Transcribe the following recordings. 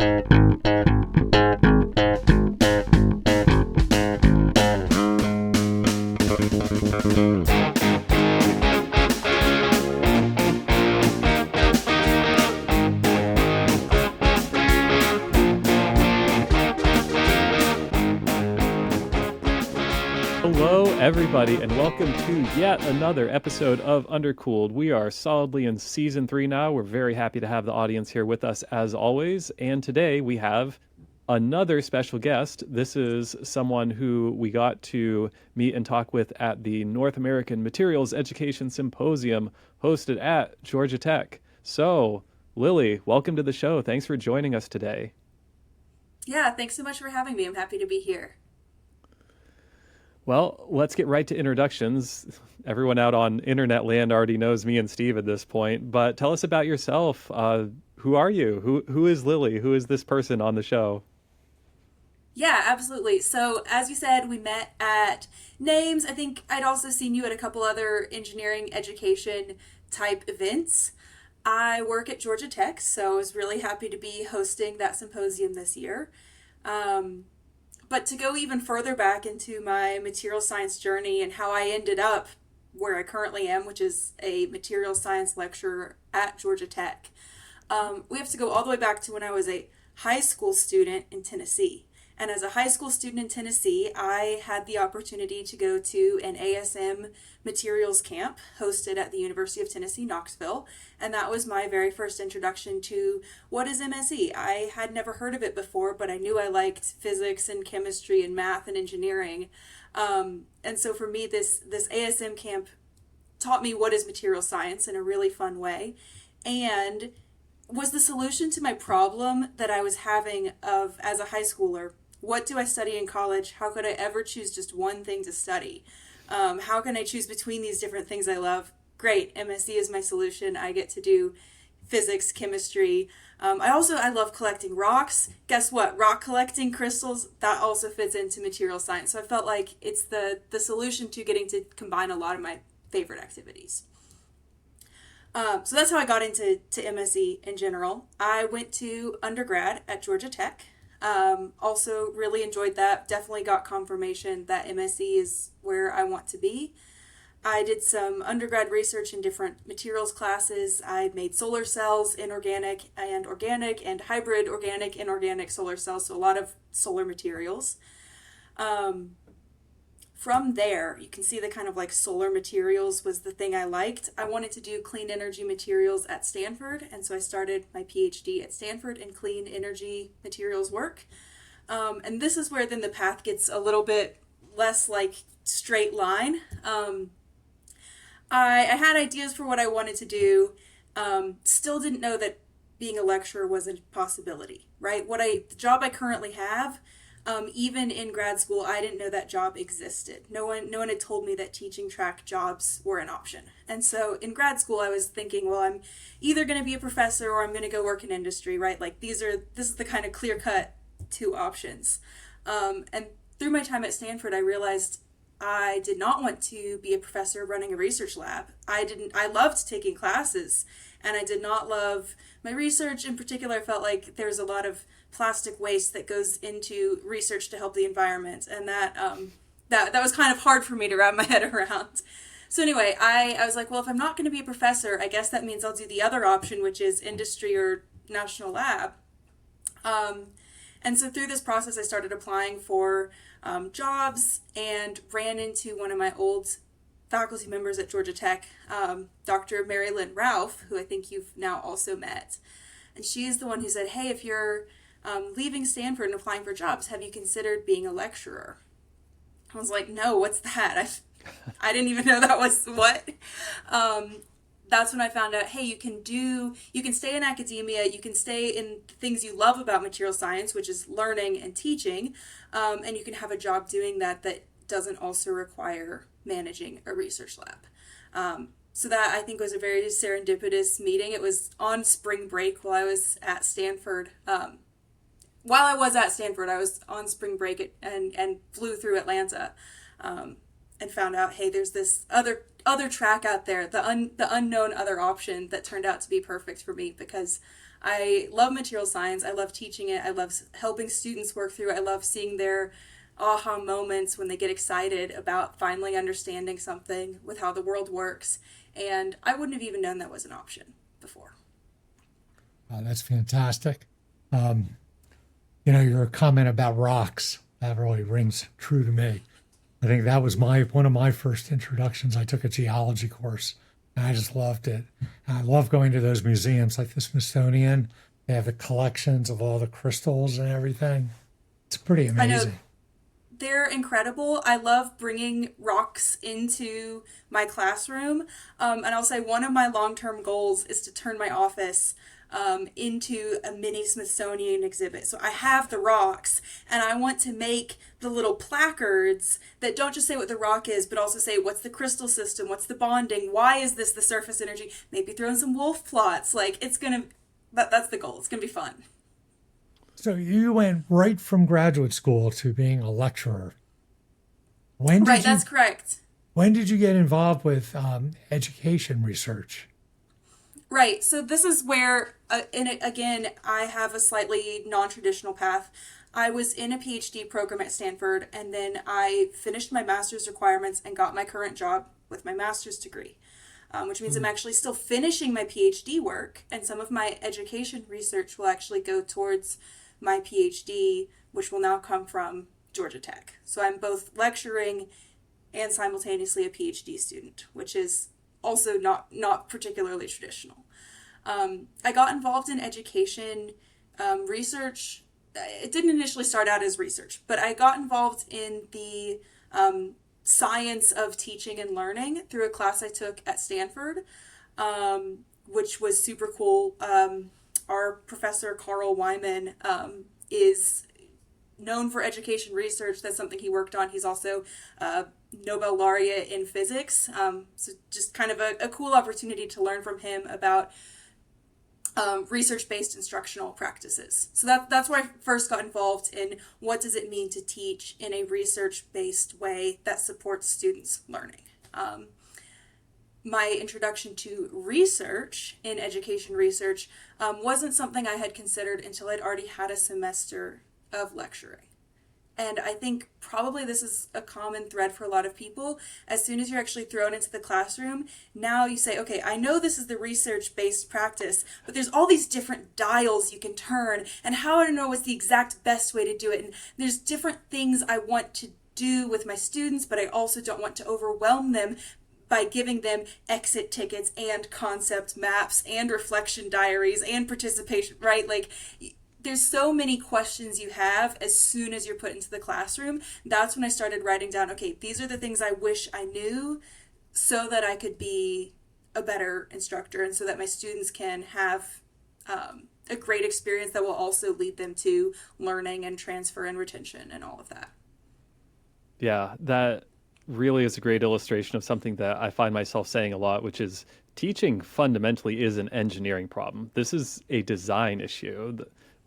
Hello, everybody, and welcome to yet another episode of Undercooled. We are solidly in season 3 now. We're very happy to have the audience here with us as always. And today we have another special guest. This is someone who we got to meet and talk with at the North American Materials Education Symposium hosted at Georgia Tech. So, Lily, welcome to the show. Thanks for joining us today. Yeah, thanks so much for having me. I'm happy to be here. Well, let's get right to introductions. Everyone out on internet land already knows me and Steve at this point, but tell us about yourself. Who are you? Who is Lily? Who is this person on the show? Yeah, absolutely. So, as you said, we met at NAMES. I think I'd also seen you at a couple other engineering education type events. I work at Georgia Tech, so I was really happy to be hosting that symposium this year. But to go even further back into my material science journey and how I ended up where I currently am, which is a material science lecturer at Georgia Tech, we have to go all the way back to when I was a high school student in Tennessee. And as a high school student in Tennessee, I had the opportunity to go to an ASM materials camp hosted at the University of Tennessee, Knoxville. And that was my very first introduction to what is MSE. I had never heard of it before, but I knew I liked physics and chemistry and math and engineering. And so for me, this ASM camp taught me what is material science in a really fun way. And was the solution to my problem that I was having of as a high schooler. What do I study in college? How could I ever choose just one thing to study? How can I choose between these different things I love? Great, MSc is my solution. I get to do physics, chemistry. I love collecting rocks. Guess what? Rock collecting, crystals, that also fits into material science. So I felt like it's the solution to getting to combine a lot of my favorite activities. So that's how I got into MSc in general. I went to undergrad at Georgia Tech. Also really enjoyed that. Definitely got confirmation that MSc is where I want to be. I did some undergrad research in different materials classes. I made solar cells, inorganic and organic, and hybrid organic, inorganic solar cells, so a lot of solar materials. From there, you can see the kind of like solar materials was the thing I liked. I wanted to do clean energy materials at Stanford, and so I started my PhD at Stanford in clean energy materials work. And this is where then the path gets a little bit less like straight line. I had ideas for what I wanted to do, still didn't know that being a lecturer was a possibility, right? The job I currently have, even in grad school, I didn't know that job existed. No one had told me that teaching track jobs were an option. And so in grad school, I was thinking, well, I'm either going to be a professor or I'm going to go work in industry, right? Like this is the kind of clear-cut two options. And through my time at Stanford, I realized I did not want to be a professor running a research lab. I loved taking classes, and I did not love my research. In particular, I felt like there's a lot of plastic waste that goes into research to help the environment, and that was kind of hard for me to wrap my head around. So anyway, I was like, well, if I'm not going to be a professor, I guess that means I'll do the other option, which is industry or national lab. And so through this process, I started applying for jobs and ran into one of my old faculty members at Georgia Tech, Dr. Mary Lynn Ralph, who I think you've now also met. And she's the one who said, hey, if you're leaving Stanford and applying for jobs, have you considered being a lecturer? I was like, no, what's that? I didn't even know that was what. That's when I found out, hey, you can stay in academia, you can stay in things you love about material science, which is learning and teaching, and you can have a job doing that doesn't also require managing a research lab. So that, I think, was a very serendipitous meeting. It was on spring break while I was at Stanford. While I was at Stanford, I was on spring break and flew through Atlanta and found out, hey, there's this other track out there, the unknown other option that turned out to be perfect for me because I love material science. I love teaching it. I love helping students work through it. I love seeing their aha moments when they get excited about finally understanding something with how the world works. And I wouldn't have even known that was an option before. That's fantastic. Um, your comment about rocks, that really rings true to me. I think that was my one of my first introductions. I took a geology course and I just loved it. And I love going to those museums like the Smithsonian. They have the collections of all the crystals and everything. It's pretty I know amazing. they're incredible. I love bringing rocks into my classroom. And I'll say one of my long term goals is to turn my office into a mini Smithsonian exhibit. So I have the rocks, and I want to make the little placards that don't just say what the rock is, but also say what's the crystal system, what's the bonding, why is this the surface energy, maybe throw in some wolf plots. Like, that's the goal. It's gonna be fun. So you went right from graduate school to being a lecturer. When Right, did that's you correct. when did you get involved with education research? Right. So this is where, again, I have a slightly non-traditional path. I was in a PhD program at Stanford, and then I finished my master's requirements and got my current job with my master's degree, which means I'm actually still finishing my PhD work, and some of my education research will actually go towards my PhD, which will now come from Georgia Tech. So I'm both lecturing and simultaneously a PhD student, which is also not particularly traditional. I got involved in education research. It didn't initially start out as research, but I got involved in the science of teaching and learning through a class I took at Stanford, which was super cool. Our professor, Carl Wyman, is known for education research. That's something he worked on. He's also a Nobel laureate in physics. So just kind of a cool opportunity to learn from him about research-based instructional practices. So that's where I first got involved in what does it mean to teach in a research-based way that supports students' learning. My introduction to research in education research wasn't something I had considered until I'd already had a semester of lecturing. And I think probably this is a common thread for a lot of people. As soon as you're actually thrown into the classroom, now you say, okay, I know this is the research-based practice, but there's all these different dials you can turn, and how do I know what's the exact best way to do it? And there's different things I want to do with my students, but I also don't want to overwhelm them by giving them exit tickets and concept maps and reflection diaries and participation, right? Like, there's so many questions you have as soon as you're put into the classroom. That's when I started writing down, okay, these are the things I wish I knew so that I could be a better instructor and so that my students can have a great experience that will also lead them to learning and transfer and retention and all of that. Yeah, that really is a great illustration of something that I find myself saying a lot, which is teaching fundamentally is an engineering problem. This is a design issue.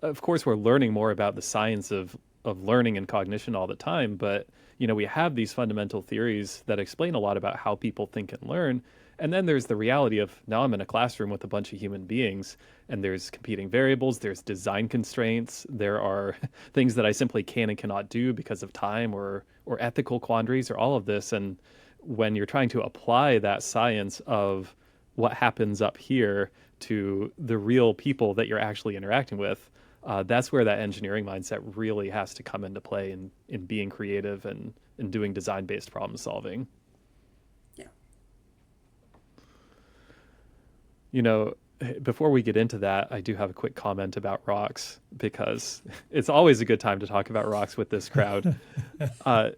Of course, we're learning more about the science of learning and cognition all the time, but we have these fundamental theories that explain a lot about how people think and learn. And then there's the reality of now I'm in a classroom with a bunch of human beings, and there's competing variables, there's design constraints, there are things that I simply can and cannot do because of time or ethical quandaries or all of this. And when you're trying to apply that science of what happens up here to the real people that you're actually interacting with, that's where that engineering mindset really has to come into play in being creative and doing design-based problem solving. Yeah. You know, before we get into that, I do have a quick comment about rocks because it's always a good time to talk about rocks with this crowd. Uh,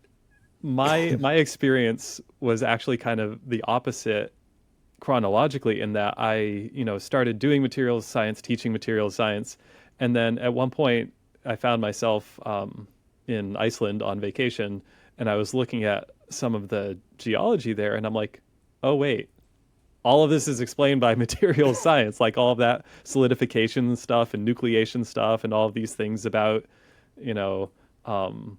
my experience was actually kind of the opposite chronologically in that I started doing materials science, teaching materials science, and then at one point I found myself in Iceland on vacation, and I was looking at some of the geology there, and I'm like, oh wait, all of this is explained by materials science, like all of that solidification stuff and nucleation stuff and all of these things about, you know, um,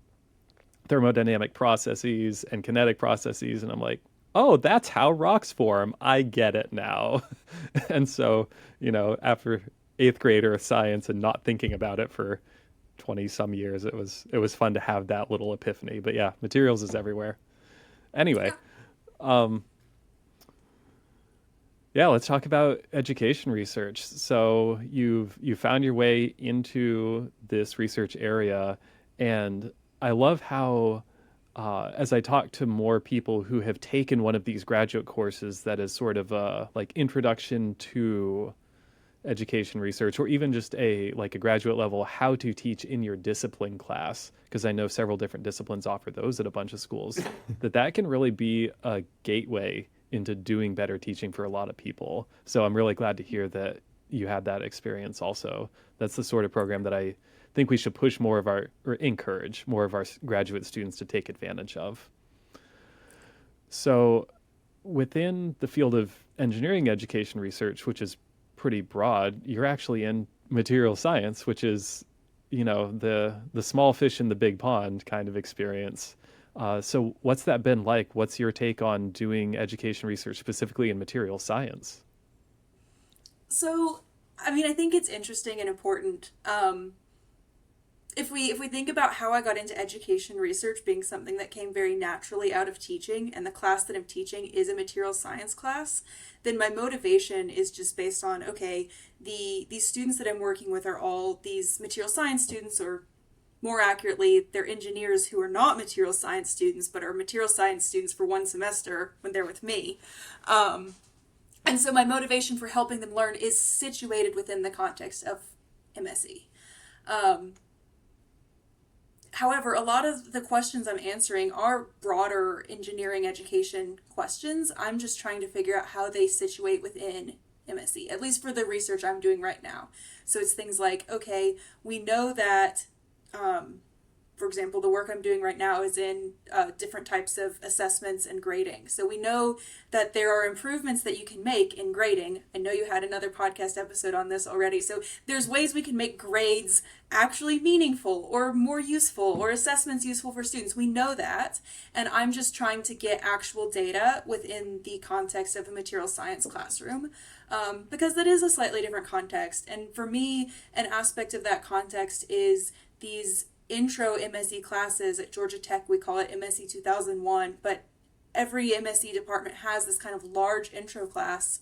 thermodynamic processes and kinetic processes. And I'm like, oh, that's how rocks form. I get it now. And so, after eighth grader science and not thinking about it for 20 some years. It was fun to have that little epiphany. But yeah, materials is everywhere. Anyway, Yeah. um, yeah, let's talk about education research. So you found your way into this research area, and I love how as I talk to more people who have taken one of these graduate courses that is sort of a like introduction to education research, or even just a like a graduate level how to teach in your discipline class, because I know several different disciplines offer those at a bunch of schools, that can really be a gateway into doing better teaching for a lot of people. So I'm really glad to hear that you had that experience also. That's the sort of program that I think we should push more of our, or encourage more of our graduate students to take advantage of. So within the field of engineering education research, which is pretty broad, you're actually in material science, which is, the small fish in the big pond kind of experience. So what's that been like? What's your take on doing education research specifically in material science? So, I mean, I think it's interesting and important. If we think about how I got into education research being something that came very naturally out of teaching, and the class that I'm teaching is a material science class, then my motivation is just based on, okay, these students that I'm working with are all these material science students, or more accurately, they're engineers who are not material science students but are material science students for one semester when they're with me. And so my motivation for helping them learn is situated within the context of MSE. Um, However, a lot of the questions I'm answering are broader engineering education questions. I'm just trying to figure out how they situate within MSE, at least for the research I'm doing right now. So it's things like, okay, we know that, for example, the work I'm doing right now is in different types of assessments and grading. So we know that there are improvements that you can make in grading. I know you had another podcast episode on this already. So there's ways we can make grades actually meaningful or more useful, or assessments useful for students. We know that. And I'm just trying to get actual data within the context of a material science classroom. Because that is a slightly different context. And for me, an aspect of that context is these intro MSE classes at Georgia Tech. We call it MSE 2001, but every MSE department has this kind of large intro class.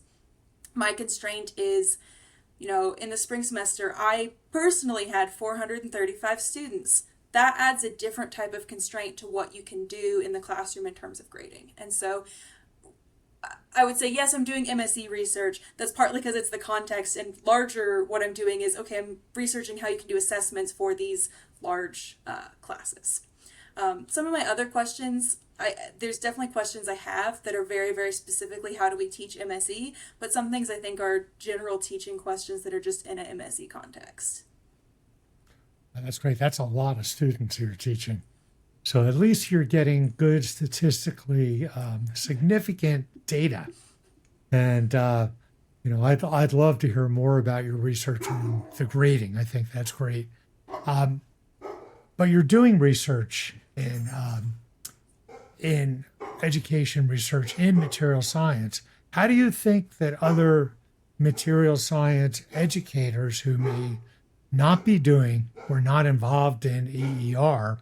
My constraint is, in the spring semester, I personally had 435 students. That adds a different type of constraint to what you can do in the classroom in terms of grading. And so I would say, yes, I'm doing MSE research. That's partly because it's the context, and larger what I'm doing is, okay, I'm researching how you can do assessments for these large classes. Some of my other questions, there's definitely questions I have that are very, very specifically how do we teach MSE, but some things I think are general teaching questions that are just in a MSE context. That's great. That's a lot of students you're teaching. So at least you're getting good statistically significant data. And, I'd love to hear more about your research on the grading. I think that's great. Um, but you're doing research in education research in material science. How do you think that other material science educators who may not be doing or not involved in EER,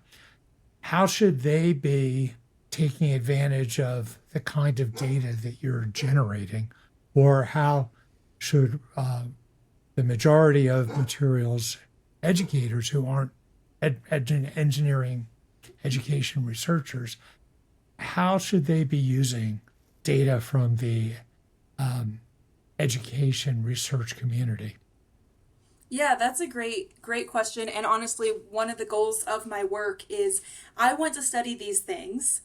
how should they be taking advantage of the kind of data that you're generating? Or how should the majority of materials educators who aren't engineering education researchers, how should they be using data from the education research community? Yeah, that's a great question. And honestly, one of the goals of my work is I want to study these things.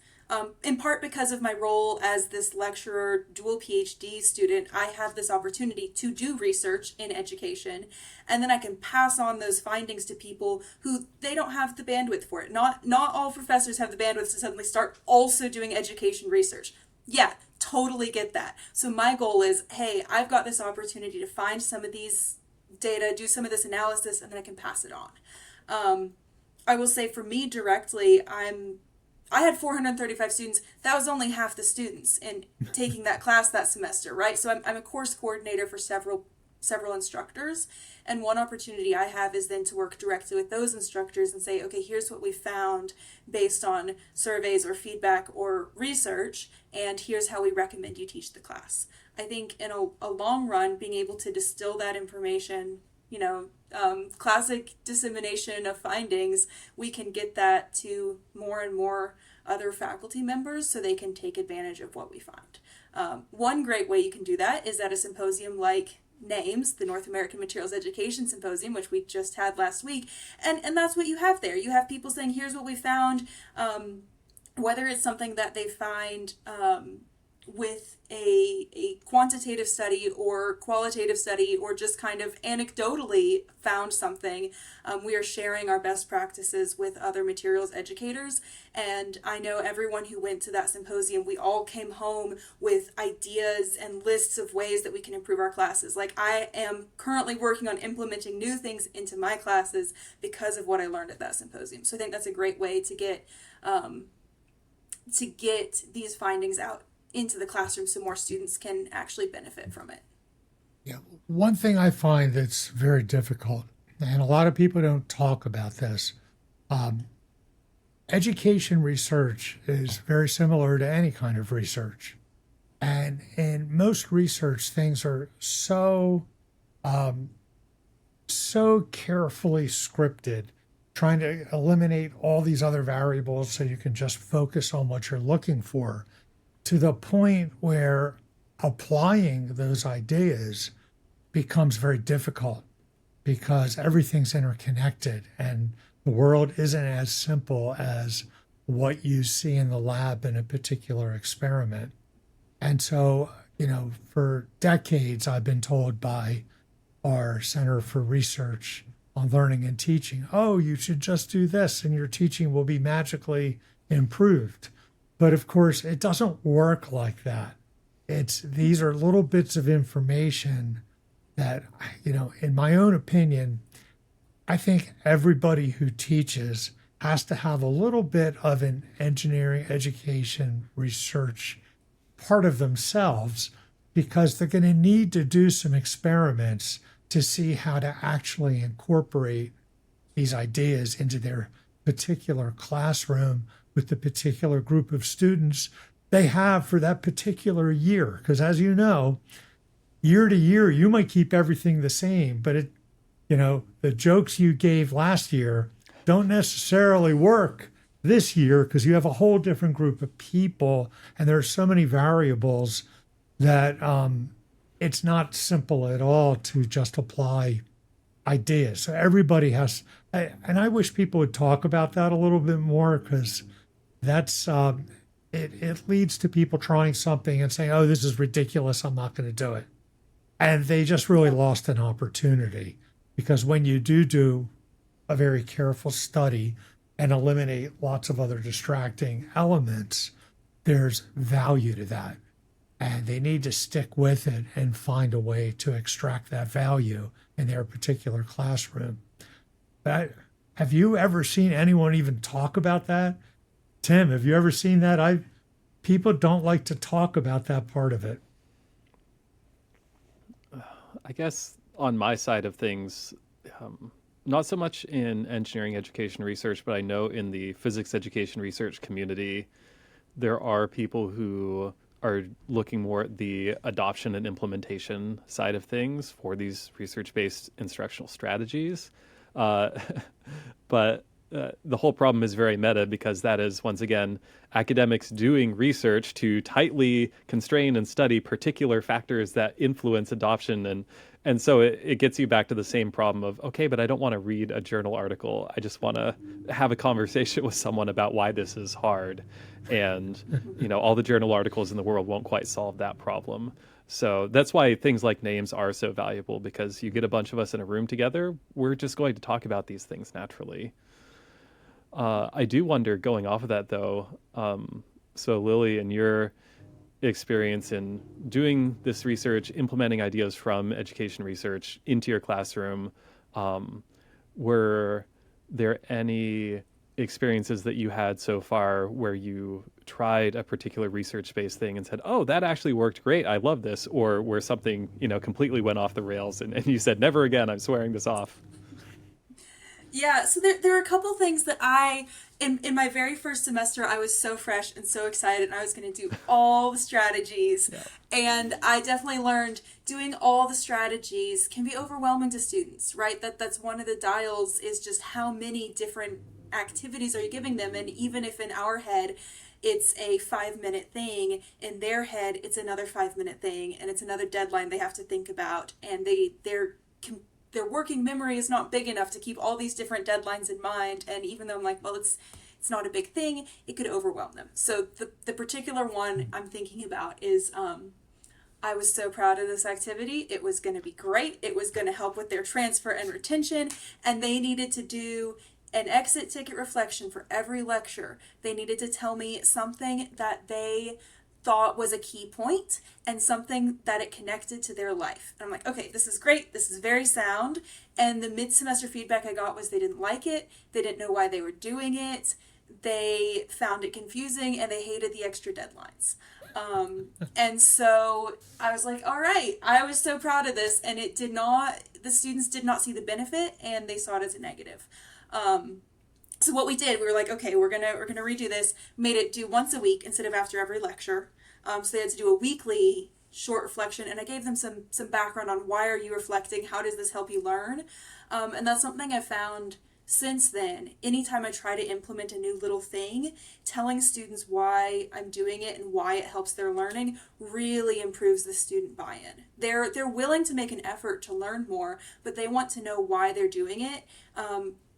In part because of my role as this lecturer, dual PhD student, I have this opportunity to do research in education, and then I can pass on those findings to people who they don't have the bandwidth for it. Not all professors have the bandwidth to suddenly start also doing education research. Yeah, totally get that. So my goal is, hey, I've got this opportunity to find some of these data, do some of this analysis, and then I can pass it on. I will say for me directly, I had 435 students. That was only half the students in taking that class that semester, right? So I'm a course coordinator for several several instructors. And one opportunity I have is then to work directly with those instructors and say, okay, here's what we found based on surveys or feedback or research, and here's how we recommend you teach the class. I think in a long run, being able to distill that information, classic dissemination of findings, we can get that to more and more other faculty members so they can take advantage of what we find. One great way you can do that is at a symposium like NAMES, the North American Materials Education Symposium, which we just had last week. And that's what you have there. You have people saying, here's what we found, whether it's something that they find with a quantitative study or qualitative study, or just kind of anecdotally found something. We are sharing our best practices with other materials educators, and I know everyone who went to that symposium, we all came home with ideas and lists of ways that we can improve our classes. Like, I am currently working on implementing new things into my classes because of what I learned at that symposium. So I think that's a great way to get these findings out into the classroom so more students can actually benefit from it. Yeah, one thing I find that's very difficult, and a lot of people don't talk about this, education research is very similar to any kind of research. And in most research, things are so carefully scripted, trying to eliminate all these other variables so you can just focus on what you're looking for, to the point where applying those ideas becomes very difficult because everything's interconnected and the world isn't as simple as what you see in the lab in a particular experiment. And so, for decades, I've been told by our Center for Research on Learning and Teaching, oh, you should just do this and your teaching will be magically improved. But of course, it doesn't work like that. These are little bits of information that, in my own opinion, I think everybody who teaches has to have a little bit of an engineering education research part of themselves, because they're going to need to do some experiments to see how to actually incorporate these ideas into their particular classroom with the particular group of students they have for that particular year. Because as you know, year to year, you might keep everything the same, but the jokes you gave last year don't necessarily work this year because you have a whole different group of people, and there are so many variables that it's not simple at all to just apply ideas. So everybody has, and I wish people would talk about that a little bit more, because that's it leads to people trying something and saying, oh, this is ridiculous, I'm not going to do it. And they just really lost an opportunity, because when you do a very careful study and eliminate lots of other distracting elements, there's value to that. And they need to stick with it and find a way to extract that value in their particular classroom. But have you ever seen anyone even talk about that? Tim, have you ever seen that? People don't like to talk about that part of it. I guess on my side of things, not so much in engineering education research, but I know in the physics education research community, there are people who are looking more at the adoption and implementation side of things for these research-based instructional strategies. But the whole problem is very meta, because that is, once again, academics doing research to tightly constrain and study particular factors that influence adoption. And so it gets you back to the same problem of, okay, but I don't want to read a journal article. I just want to have a conversation with someone about why this is hard. And, all the journal articles in the world won't quite solve that problem. So that's why things like names are so valuable, because you get a bunch of us in a room together, we're just going to talk about these things naturally. I do wonder, going off of that though, so Lily, in your experience in doing this research, implementing ideas from education research into your classroom, were there any experiences that you had so far where you tried a particular research-based thing and said, oh, that actually worked great, I love this, or where something, completely went off the rails and you said, never again, I'm swearing this off? Yeah, so there are a couple things that in my very first semester, I was so fresh and so excited, and I was going to do all the strategies. Yeah. And I definitely learned doing all the strategies can be overwhelming to students, right? That's one of the dials, is just how many different activities are you giving them. And even if in our head it's a 5 minute thing, in their head it's another 5 minute thing, and it's another deadline they have to think about, and their working memory is not big enough to keep all these different deadlines in mind. And even though I'm like, well, it's not a big thing, it could overwhelm them. So the particular one I'm thinking about is I was so proud of this activity. It was going to be great. It was going to help with their transfer and retention, and they needed to do an exit ticket reflection for every lecture. They needed to tell me something that they thought was a key point and something that it connected to their life. And I'm like, okay, this is great. This is very sound. And the mid-semester feedback I got was they didn't like it. They didn't know why they were doing it. They found it confusing, and they hated the extra deadlines. And so I was like, all right, I was so proud of this. And the students did not see the benefit, and they saw it as a negative. So what we did, we were like, okay, we're gonna redo this. Made it do once a week instead of after every lecture. So they had to do a weekly short reflection, and I gave them some background on why are you reflecting, how does this help you learn, and that's something I found since then. Anytime I try to implement a new little thing, telling students why I'm doing it and why it helps their learning really improves the student buy-in. They're willing to make an effort to learn more, but they want to know why they're doing it.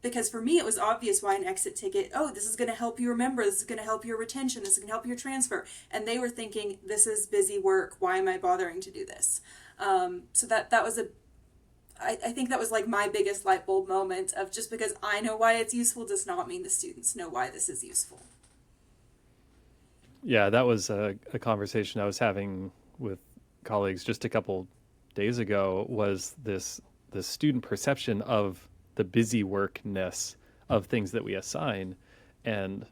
Because for me, it was obvious why an exit ticket, oh, this is going to help you remember, this is going to help your retention, this is going to help your transfer. And they were thinking, this is busy work, why am I bothering to do this? So that was I think that was like my biggest light bulb moment of, just because I know why it's useful does not mean the students know why this is useful. Yeah, that was a conversation I was having with colleagues just a couple days ago, was this the student perception of the busy workness of things that we assign. And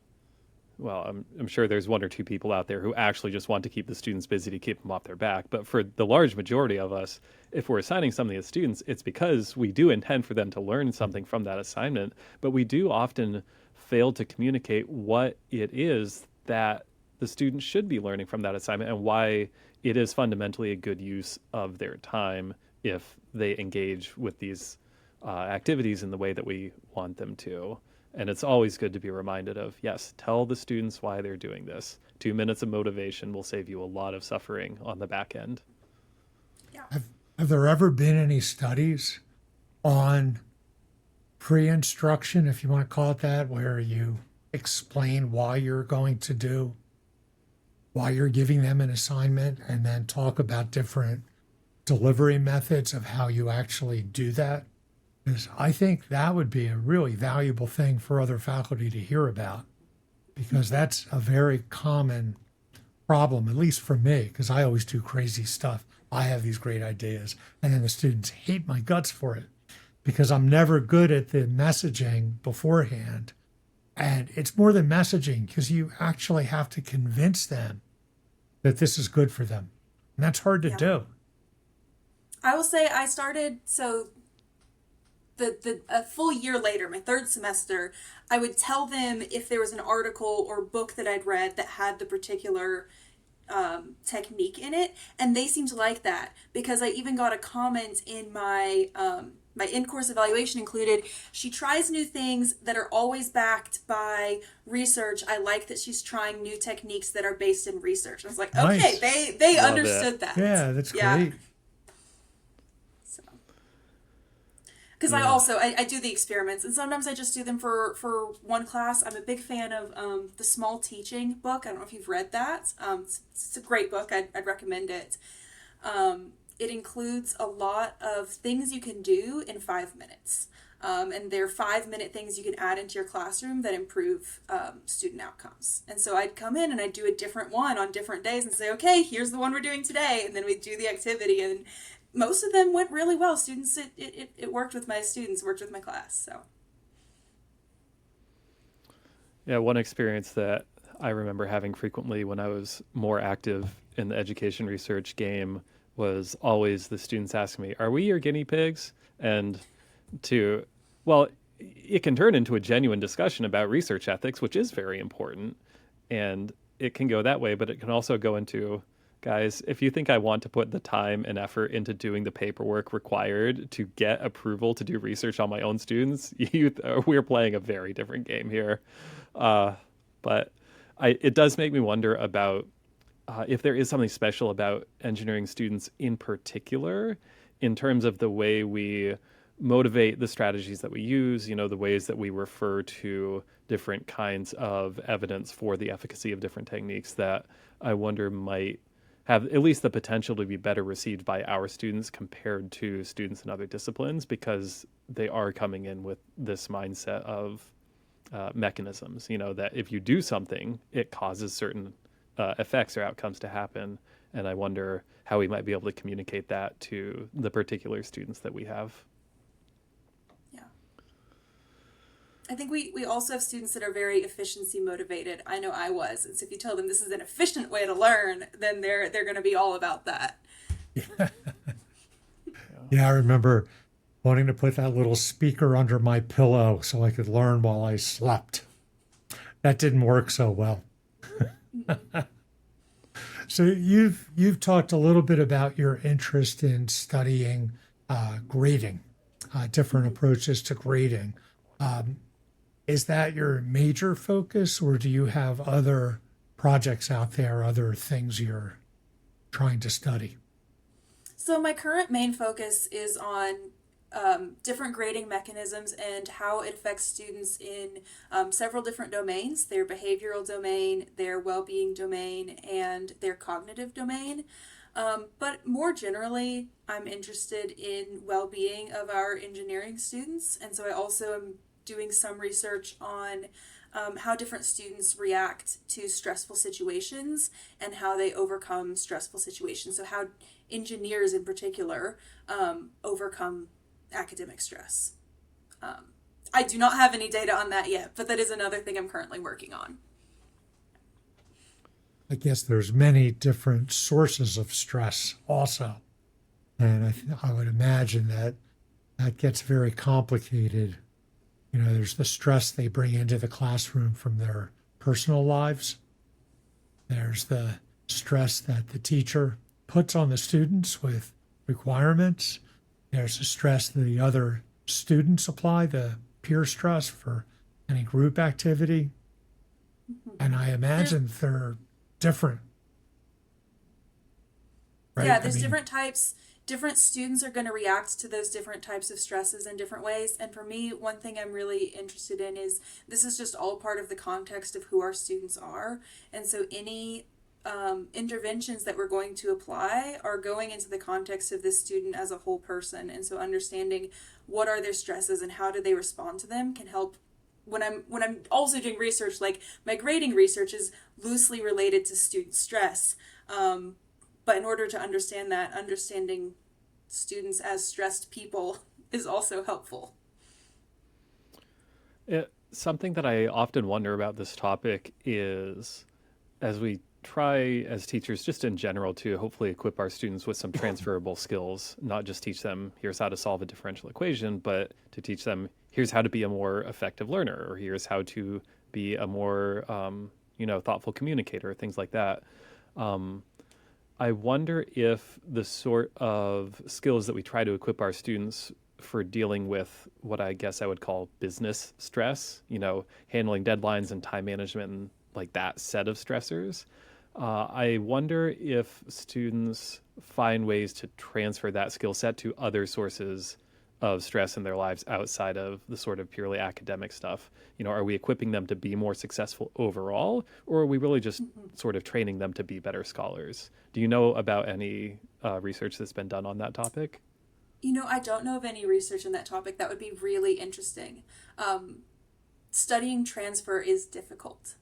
well, I'm sure there's one or two people out there who actually just want to keep the students busy to keep them off their back. But for the large majority of us, if we're assigning something to students, it's because we do intend for them to learn something from that assignment. But we do often fail to communicate what it is that the students should be learning from that assignment, and why it is fundamentally a good use of their time if they engage with these activities in the way that we want them to. And it's always good to be reminded of, yes, tell the students why they're doing this. 2 minutes of motivation will save you a lot of suffering on the back end. Yeah. Have there ever been any studies on pre-instruction, if you want to call it that, where you explain why you're going to do, why you're giving them an assignment, and then talk about different delivery methods of how you actually do that? Because I think that would be a really valuable thing for other faculty to hear about, because that's a very common problem, at least for me, because I always do crazy stuff. I have these great ideas, and then the students hate my guts for it because I'm never good at the messaging beforehand. And it's more than messaging, because you actually have to convince them that this is good for them. And that's hard to do. I will say I started, so a full year later, my third semester, I would tell them if there was an article or book that I'd read that had the particular technique in it, and they seemed to like that, because I even got a comment in my my in-course evaluation included, she tries new things that are always backed by research. I like that she's trying new techniques that are based in research. I was like, Nice. okay, they Love understood it. that. Yeah, that's great. Because Yeah. I do the experiments, and sometimes I just do them for one class. I'm a big fan of the Small Teaching book. I don't know if you've read that. It's a great book. I'd recommend it. It includes a lot of things you can do in 5 minutes. And they're 5 minute things you can add into your classroom that improve student outcomes. And so I'd come in and I'd do a different one on different days and say, okay, here's the one we're doing today. And then we'd do the activity, and most of them went really well. Students, it worked with my students, worked with my class. So Yeah, one experience that I remember having frequently when I was more active in the education research game was always the students asking me, "Are we your guinea pigs?" And to, well, it can turn into a genuine discussion about research ethics, which is very important. And it can go that way, but it can also go into, guys, if you think I want to put the time and effort into doing the paperwork required to get approval to do research on my own students, we're playing a very different game here. But it does make me wonder about if there is something special about engineering students in particular, in terms of the way we motivate the strategies that we use, the ways that we refer to different kinds of evidence for the efficacy of different techniques that I wonder might have at least the potential to be better received by our students compared to students in other disciplines, because they are coming in with this mindset of mechanisms, that if you do something, it causes certain effects or outcomes to happen. And I wonder how we might be able to communicate that to the particular students that we have. Yeah. I think we also have students that are very efficiency motivated. I know I was. And so if you tell them this is an efficient way to learn, then they're going to be all about that. Yeah, I remember wanting to put that little speaker under my pillow so I could learn while I slept. That didn't work so well. So you've talked a little bit about your interest in studying grading, different approaches to grading. Is that your major focus, or do you have other projects out there, other things you're trying to study? So my current main focus is on different grading mechanisms and how it affects students in several different domains: their behavioral domain, their well-being domain, and their cognitive domain. But more generally, I'm interested in well-being of our engineering students, and so I also am doing some research on how different students react to stressful situations and how they overcome stressful situations. So how engineers in particular overcome academic stress. I do not have any data on that yet, but that is another thing I'm currently working on. I guess there's many different sources of stress also. And I would imagine that that gets very complicated. There's the stress they bring into the classroom from their personal lives. There's the stress that the teacher puts on the students with requirements. There's the stress that the other students apply, the peer stress for any group activity. And I imagine they're different. Right? Yeah, there's different types. Different students are going to react to those different types of stresses in different ways. And for me, one thing I'm really interested in is this is just all part of the context of who our students are. And so any interventions that we're going to apply are going into the context of this student as a whole person. And so understanding what are their stresses and how do they respond to them can help. When I'm also doing research, like my grading research is loosely related to student stress. But in order to understand that, understanding students as stressed people is also helpful. Something that I often wonder about this topic is, as we try as teachers, just in general, to hopefully equip our students with some transferable skills, not just teach them, here's how to solve a differential equation, but to teach them, here's how to be a more effective learner, or here's how to be a more, thoughtful communicator, things like that. I wonder if the sort of skills that we try to equip our students for dealing with what I guess I would call business stress, handling deadlines and time management and like that set of stressors. I wonder if students find ways to transfer that skill set to other sources of stress in their lives outside of the sort of purely academic stuff. Are we equipping them to be more successful overall, or are we really just sort of training them to be better scholars? Do you know about any research that's been done on that topic? I don't know of any research on that topic. That would be really interesting. Studying transfer is difficult.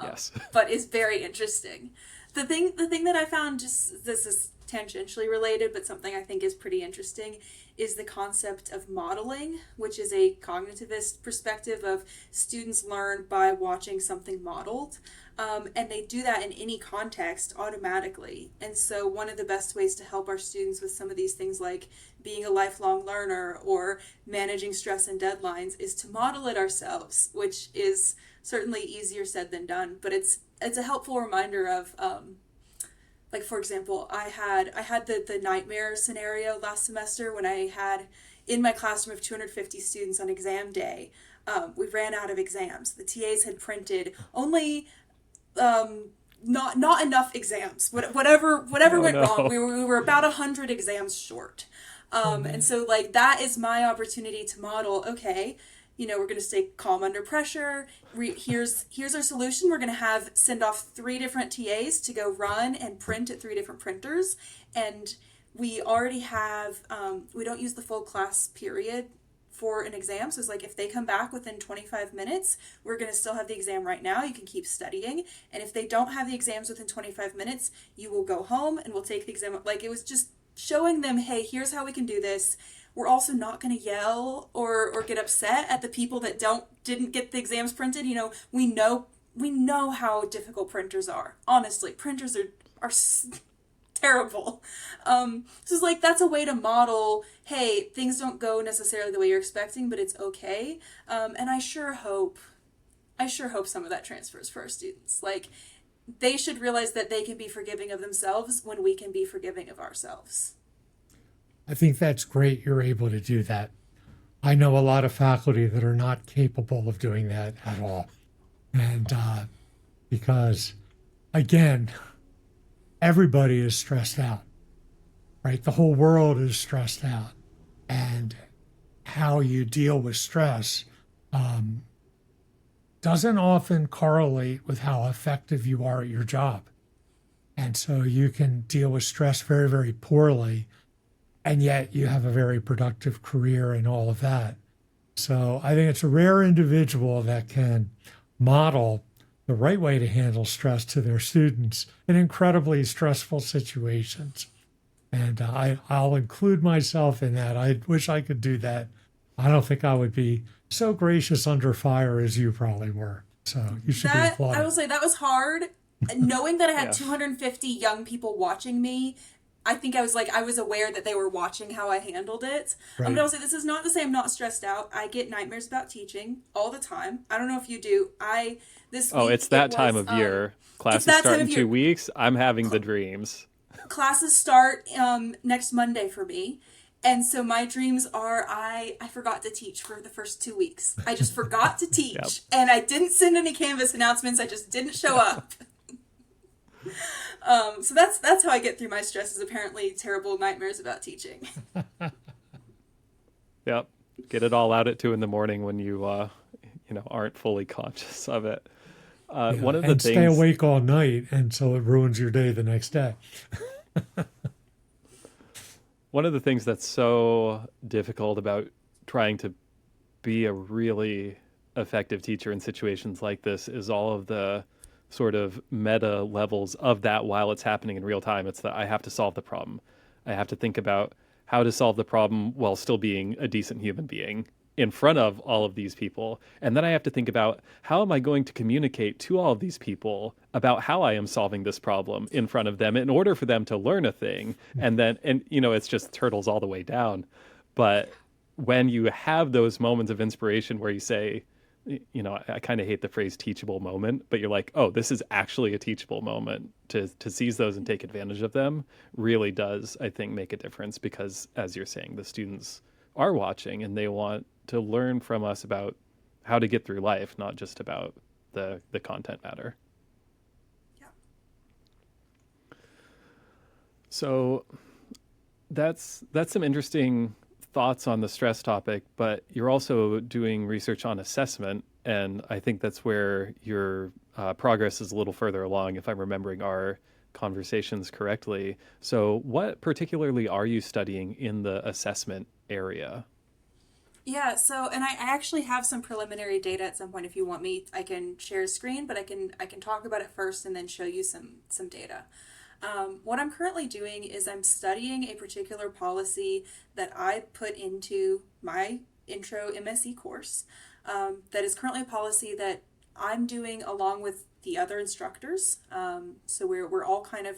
Yes. But is very interesting. The thing that I found, just this is tangentially related, but something I think is pretty interesting, is the concept of modeling, which is a cognitivist perspective of students learn by watching something modeled. And they do that in any context automatically. And so, one of the best ways to help our students with some of these things, like being a lifelong learner or managing stress and deadlines, is to model it ourselves, which is certainly easier said than done. But it's a helpful reminder of, like, for example, I had the nightmare scenario last semester when I had in my classroom of 250 students on exam day. We ran out of exams. The TAs had printed only not enough exams. Whatever Oh went wrong, no. we were about 100 exams short. And so, like, that is my opportunity to model. Okay, we're going to stay calm under pressure. Here's our solution. We're going to send off 3 different TAs to go run and print at 3 different printers, and we already have. We don't use the full class period for an exam. So it's like, if they come back within 25 minutes, we're going to still have the exam right now. You can keep studying. And if they don't have the exams within 25 minutes, you will go home and we'll take the exam. Like, it was just showing them, hey, here's how we can do this. We're also not going to yell or get upset at the people that didn't get the exams printed. We know how difficult printers are. Honestly, printers are terrible. So it's like, that's a way to model, hey, things don't go necessarily the way you're expecting, but it's okay. And I sure hope some of that transfers for our students. Like, they should realize that they can be forgiving of themselves when we can be forgiving of ourselves. I think that's great you're able to do that. I know a lot of faculty that are not capable of doing that at all. And because, again, everybody is stressed out, right? The whole world is stressed out. And how you deal with stress doesn't often correlate with how effective you are at your job. And so you can deal with stress very, very poorly, and yet you have a very productive career and all of that. So I think it's a rare individual that can model the right way to handle stress to their students in incredibly stressful situations. And I'll include myself in that. I wish I could do that. I don't think I would be so gracious under fire as you probably were. So you should be applauded. I will say that was hard. Knowing that I had Yeah. 250 young people watching me, I think I was aware that they were watching how I handled it. Right. But I will say, this is not to say I'm not stressed out. I get nightmares about teaching all the time. I don't know if you do. This Oh, week, it's that time of year. Classes that start time in of 2 year. weeks. I'm having the dreams. Classes start next Monday for me. And so my dreams are, I forgot to teach for the first 2 weeks. I just forgot to teach. Yep. And I didn't send any Canvas announcements. I just didn't show up. So that's how I get through my stress, is apparently terrible nightmares about teaching. Yep. Get it all out at 2 a.m. when you aren't fully conscious of it. One of the and stay things, awake all night, and so it ruins your day the next day. one of the things that's so difficult about trying to be a really effective teacher in situations like this is all of the sort of meta levels of that while it's happening in real time. It's that I have to solve the problem. I have to think about how to solve the problem while still being a decent human being in front of all of these people. And then I have to think about, how am I going to communicate to all of these people about how I am solving this problem in front of them in order for them to learn a thing. And it's just turtles all the way down. But when you have those moments of inspiration where you say, I kind of hate the phrase teachable moment, but you're like, oh, this is actually a teachable moment, to seize those and take advantage of them really does, I think, make a difference, because, as you're saying, the students are watching and they want to learn from us about how to get through life, not just about the content matter. Yeah. So that's some interesting thoughts on the stress topic, but you're also doing research on assessment, and I think that's where your progress is a little further along, if I'm remembering our conversations correctly. So what particularly are you studying in the assessment area? Yeah, so, and I actually have some preliminary data at some point. If you want me, I can share a screen, but I can talk about it first and then show you some data. What I'm currently doing is I'm studying a particular policy that I put into my intro MSE course. That is currently a policy that I'm doing along with the other instructors. So we're all kind of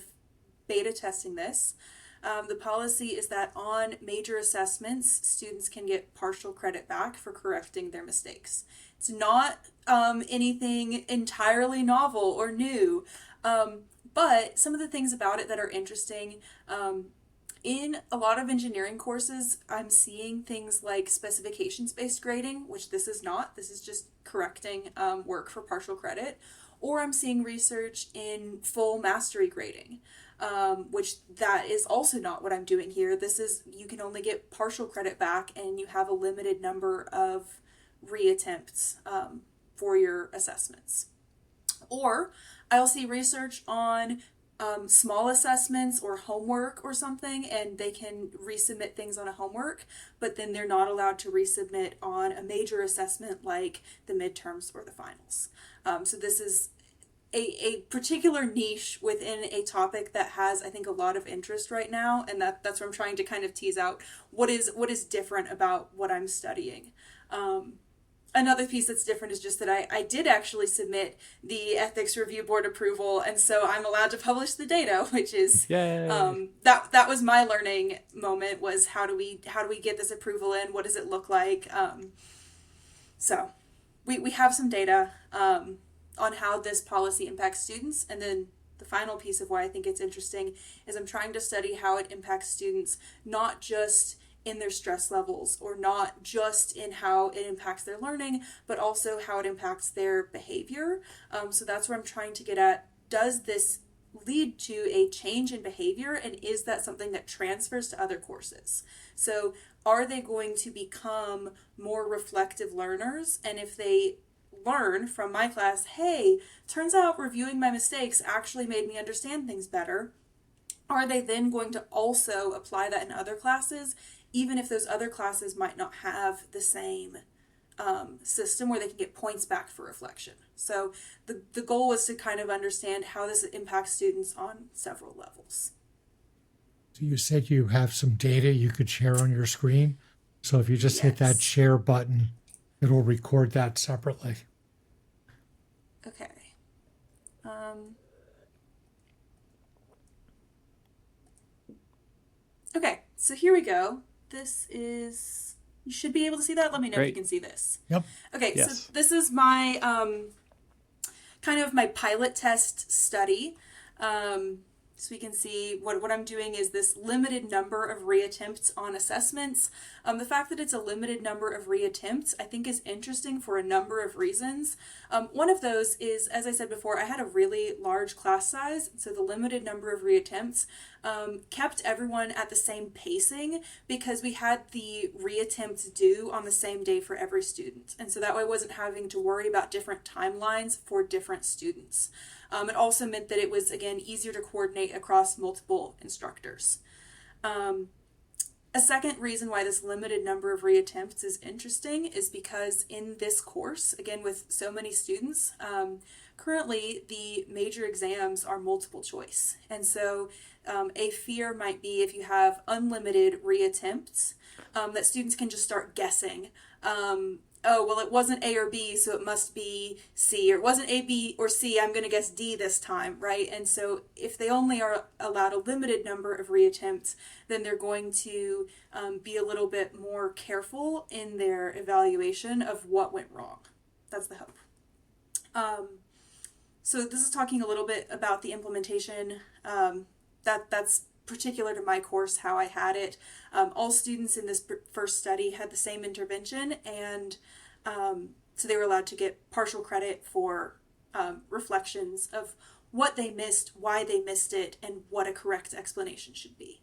beta testing this. The policy is that on major assessments, students can get partial credit back for correcting their mistakes. It's not anything entirely novel or new, but some of the things about it that are interesting. In a lot of engineering courses, I'm seeing things like specifications based grading, which this is not. This is just correcting work for partial credit. Or I'm seeing research in full mastery grading, which that is also not what I'm doing here. This is, you can only get partial credit back and you have a limited number of reattempts for your assessments. Or I'll see research on small assessments or homework or something, and they can resubmit things on a homework, but then they're not allowed to resubmit on a major assessment like the midterms or the finals. So this is a particular niche within a topic that has, I think, a lot of interest right now, and that's where I'm trying to kind of tease out what is different about what I'm studying. Another piece that's different is just that I did actually submit the ethics review board approval, and so I'm allowed to publish the data, which is that was my learning moment, was how do we get this approval in, what does it look like. So we have some data on how this policy impacts students, and then the final piece of why I think it's interesting is I'm trying to study how it impacts students, not just in their stress levels or not just in how it impacts their learning, but also how it impacts their behavior. So that's where I'm trying to get at. Does this lead to a change in behavior, and is that something that transfers to other courses? So are they going to become more reflective learners? And if they learn from my class, hey, turns out reviewing my mistakes actually made me understand things better, are they then going to also apply that in other classes, even if those other classes might not have the same system where they can get points back for reflection? So the goal was to kind of understand how this impacts students on several levels. So you said you have some data you could share on your screen. So if you just hit that Yes. share button, it'll record that separately. Okay. Okay, so here we go. This is, you should be able to see that. Let me know if you Great. can see this. Yep. Okay, Yes. so this is my kind of my pilot test study. So we can see what I'm doing is this limited number of reattempts on assessments. The fact that it's a limited number of reattempts, I think, is interesting for a number of reasons. One of those is, as I said before, I had a really large class size, so the limited number of reattempts kept everyone at the same pacing because we had the reattempts due on the same day for every student. And so that way I wasn't having to worry about different timelines for different students. It also meant that it was, again, easier to coordinate across multiple instructors. A second reason why this limited number of reattempts is interesting is because in this course, again, with so many students, currently the major exams are multiple choice. And so a fear might be if you have unlimited reattempts, that students can just start guessing. Oh, well, it wasn't A or B, so it must be C, or it wasn't A, B, or C, I'm going to guess D this time, right? And so if they only are allowed a limited number of reattempts, then they're going to be a little bit more careful in their evaluation of what went wrong. That's the hope. So this is talking a little bit about the implementation. That's particular to my course, how I had it. All students in this first study had the same intervention, and so they were allowed to get partial credit for reflections of what they missed, why they missed it, and what a correct explanation should be.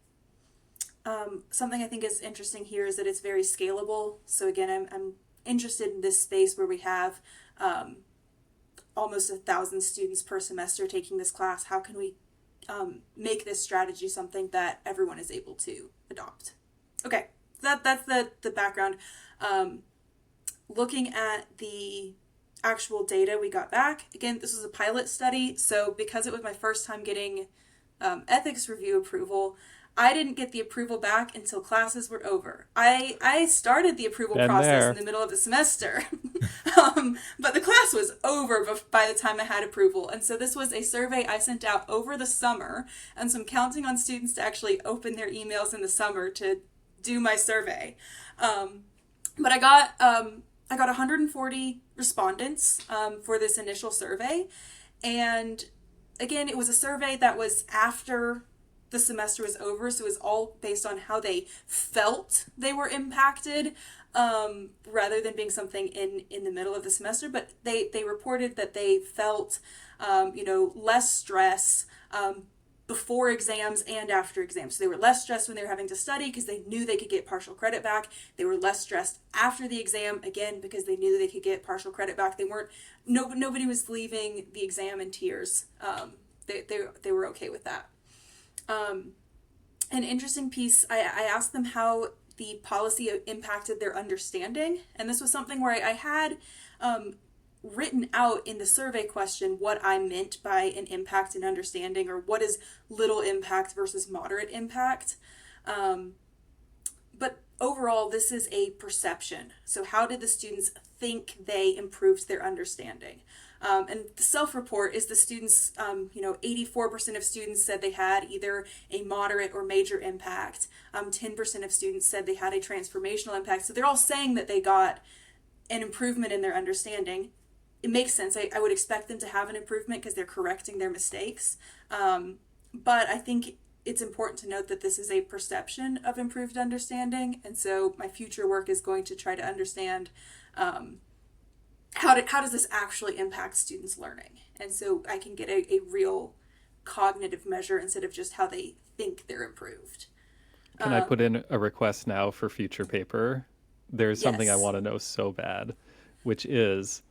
Something I think is interesting here is that it's very scalable. So again, I'm interested in this space where we have almost 1,000 students per semester taking this class. How can we make this strategy something that everyone is able to adopt? Okay, that's the background. Looking at the actual data we got back, again, this was a pilot study, so because it was my first time getting ethics review approval. I didn't get the approval back until classes were over. I started the approval Been process in there. the middle of the semester, but the class was over by the time I had approval. And so this was a survey I sent out over the summer, and so I'm counting on students to actually open their emails in the summer to do my survey. But I got 140 respondents for this initial survey, and again, it was a survey that was after the semester was over, so it was all based on how they felt they were impacted, rather than being something in the middle of the semester. But they reported that they felt, less stress before exams and after exams. So they were less stressed when they were having to study because they knew they could get partial credit back. They were less stressed after the exam, again, because they knew they could get partial credit back. Nobody was leaving the exam in tears. They were okay with that. An interesting piece, I asked them how the policy impacted their understanding. And this was something where I had written out in the survey question what I meant by an impact in understanding, or what is little impact versus moderate impact. But overall, this is a perception. So how did the students think they improved their understanding? And the self-report is the students, 84% of students said they had either a moderate or major impact. 10% of students said they had a transformational impact. So they're all saying that they got an improvement in their understanding. It makes sense. I would expect them to have an improvement because they're correcting their mistakes. But I think it's important to note that this is a perception of improved understanding. And so my future work is going to try to understand how does this actually impact students' learning? And so I can get a real cognitive measure instead of just how they think they're improved. Can I put in a request now for future paper? There's something I Yes. want to know so bad, which is,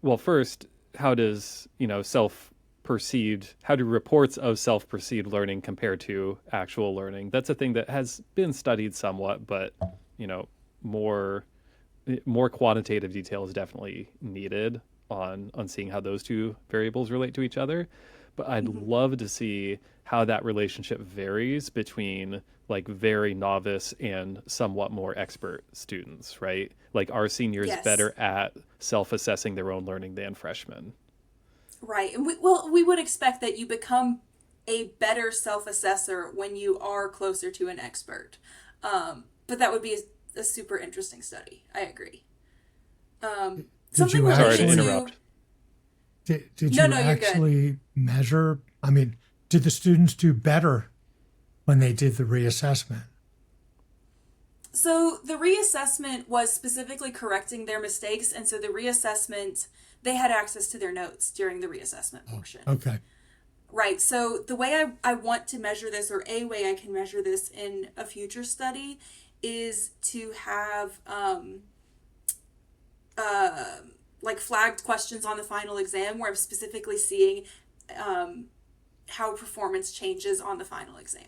well, first, how does, how do reports of self-perceived learning compare to actual learning? That's a thing that has been studied somewhat, but, more quantitative detail is definitely needed on seeing how those two variables relate to each other. But I'd love to see how that relationship varies between like very novice and somewhat more expert students, right? Like, are seniors Yes. better at self-assessing their own learning than freshmen? Right. And we would expect that you become a better self-assessor when you are closer to an expert. But that would be a super interesting study. I agree. Did you Related Sorry to actually interrupt. did No, you no, you're good. actually measure? I mean, did the students do better when they did the reassessment? So the reassessment was specifically correcting their mistakes, and so the reassessment, they had access to their notes during the reassessment portion. Okay. Right. So the way I want to measure this, or a way I can measure this in a future study, is to have like flagged questions on the final exam where I'm specifically seeing how performance changes on the final exam.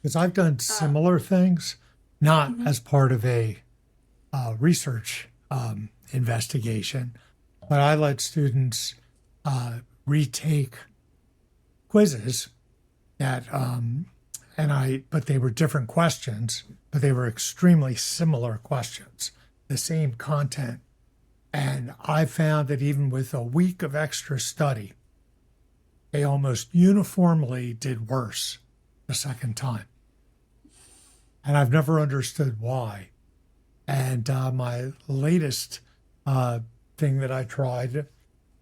Because I've done similar things, not as part of a research investigation, but I let students retake quizzes that, but they were different questions, but they were extremely similar questions, the same content. And I found that even with a week of extra study, they almost uniformly did worse the second time. And I've never understood why. And my latest thing that I tried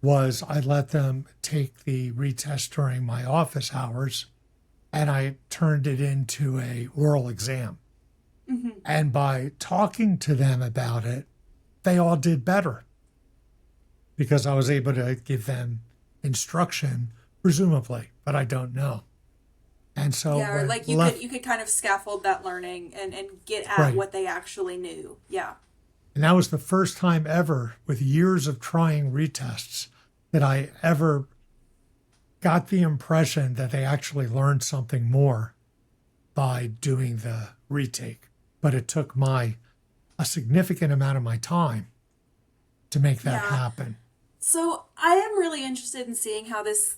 was I let them take the retest during my office hours, and I turned it into a oral exam. And by talking to them about it, they all did better because I was able to give them instruction, presumably, but I don't know. And so Yeah, or when like you could kind of scaffold that learning and get at Right. what they actually knew. Yeah. And that was the first time ever, with years of trying retests, that I ever got the impression that they actually learned something more by doing the retake. But it took a significant amount of my time to make that Yeah. happen. So I am really interested in seeing how this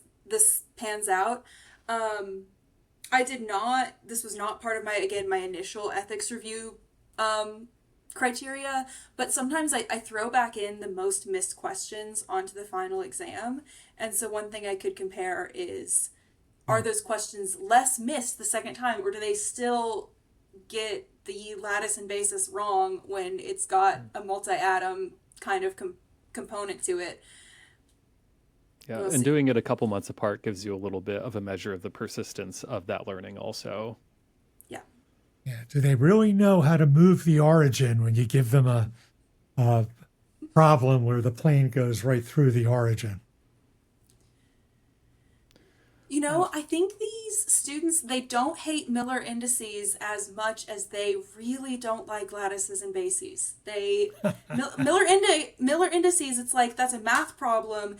pans out. I did not, this was not part of my, again, my initial ethics review criteria, but sometimes I throw back in the most missed questions onto the final exam. And so one thing I could compare is, are those questions less missed the second time, or do they still get the lattice and basis wrong when it's got a multi-atom kind of component to it? Yeah, We'll and see. doing it a couple months apart gives you a little bit of a measure of the persistence of that learning also. Yeah. Yeah. Do they really know how to move the origin when you give them a problem where the plane goes right through the origin? You know, I think these students, they don't hate Miller indices as much as they really don't like lattices and bases. Miller indices, it's like that's a math problem.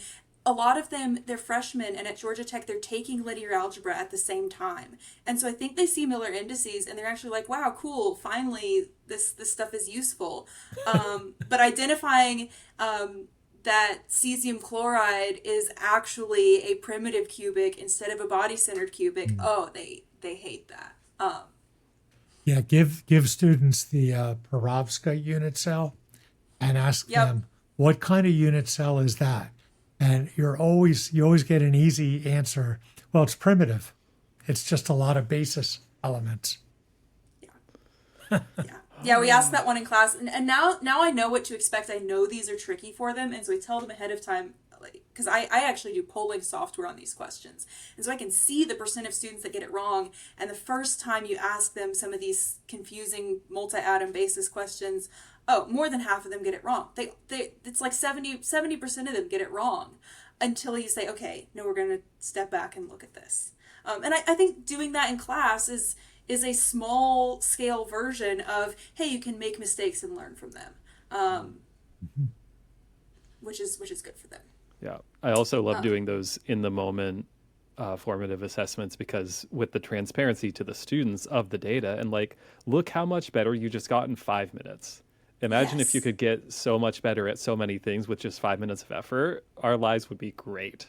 A lot of them, they're freshmen, and at Georgia Tech, they're taking linear algebra at the same time. And so I think they see Miller indices, and they're actually like, wow, cool, finally, this stuff is useful. But identifying that cesium chloride is actually a primitive cubic instead of a body-centered cubic, oh, they hate that. Yeah, give students the Perovska unit cell and ask Yep. them what kind of unit cell is that, and you always get an easy answer. Well, it's primitive. It's just a lot of basis elements. Yeah. Yeah, we asked that one in class, and now I know what to expect. I know these are tricky for them, and so I tell them ahead of time, because I actually do polling software on these questions, and so I can see the percent of students that get it wrong. And the first time you ask them some of these confusing multi-atom basis questions, oh, more than half of them get it wrong. They it's like 70% of them get it wrong, until you say, okay, no, we're going to step back and look at this. And I think doing that in class is a small scale version of, hey, you can make mistakes and learn from them, which is good for them. Yeah, I also love doing those in the moment formative assessments, because with the transparency to the students of the data, and like, look how much better you just got in 5 minutes. Imagine if you Yes. could get so much better at so many things with just 5 minutes of effort. Our lives would be great.